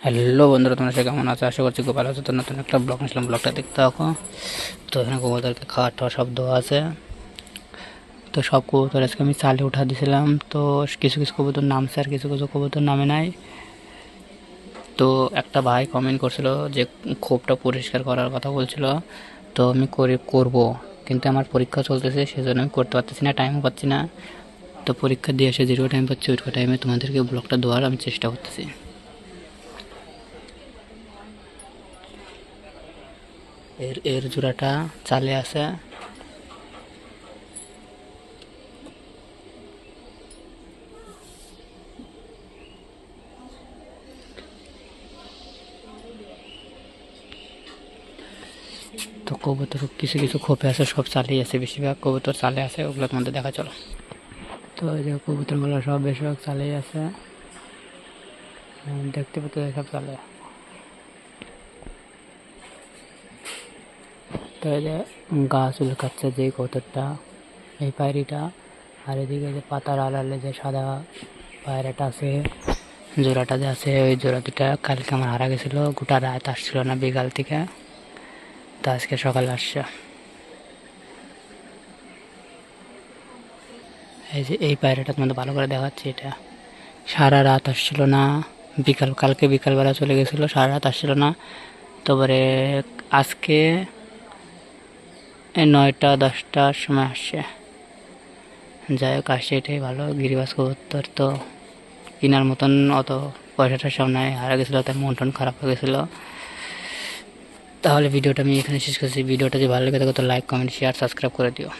Hello বন্ধুরা, তোমরা সবাই কেমন আছো? আশা করছি খুব ভালো আছো। তো নতুন একটা ব্লগ আসলাম, ব্লগটা দেখতে থাকো। তো এখানে কবুতরকে খাওয়া টাওয়া সব দেওয়া আছে। তো সব কবুতর আজকে আমি চালে উঠা দিয়েছিলাম। তো কিছু কিছু কবুতর নামছে আর কিছু কিছু কবুতর নামে নাই। তো একটা ভাই কমেন্ট করছিল যে খোপটা পরিষ্কার করার কথা বলছিল। তো আমি করবো, কিন্তু আমার পরীক্ষা চলতেছে, সেজন্য আমি করতে পারতেছি না, টাইমও পাচ্ছি না। তো পরীক্ষা দিয়ে এসে যেটুকু টাইম পাচ্ছি ওইটুকু টাইমে তোমাদেরকে ব্লগটা দেওয়ার আমি চেষ্টা করতেছি। এর জোড়াটা চালে আছে। তো কবুতর কিছু কিছু খোপে আছে, সব চালেই আছে, বেশিরভাগ কবুতর চালে আছে, ওগুলোর মধ্যে দেখা চলো। তো এই যে কবুতরগুলো সব বেশিরভাগ চালেই আছে, দেখতে পেতে সব চালে। তো এই যে গাছ উলকাচ্ছে যে কবুতরটা, এই পায়রিটা। আর এদিকে যে পাতার আড়ালে যে সাদা পায়রাটা আছে, জোড়াটা যে আছে, ওই জোড়া দুটা কালকে আমার হারা গেছিলো, গোটা রাত আসছিল না বিকাল থেকে। তো আজকে সকালে আসছে। এই যে এই পায়রাটা তোমাদের ভালো করে দেখাচ্ছি, এটা সারা রাত আসছিল না, কালকে বিকালবেলা চলে গেছিলো, সারা রাত আসছিল না। তারপরে আজকে 9টা-10টার সময় আসছে। যাই হোক, আসছে, এটাই ভালো। গিরিবাজ কবুতর তো কেনার মতন অত পয়সাটার সামনে হারা গেছিলো, তার মন টন খারাপ হয়ে গেছিলো। তাহলে ভিডিওটা আমি এখানে শেষ করছি। ভিডিওটা যদি ভালো লেগে থাকে তো লাইক, কমেন্ট, শেয়ার, সাবস্ক্রাইব করে দিও।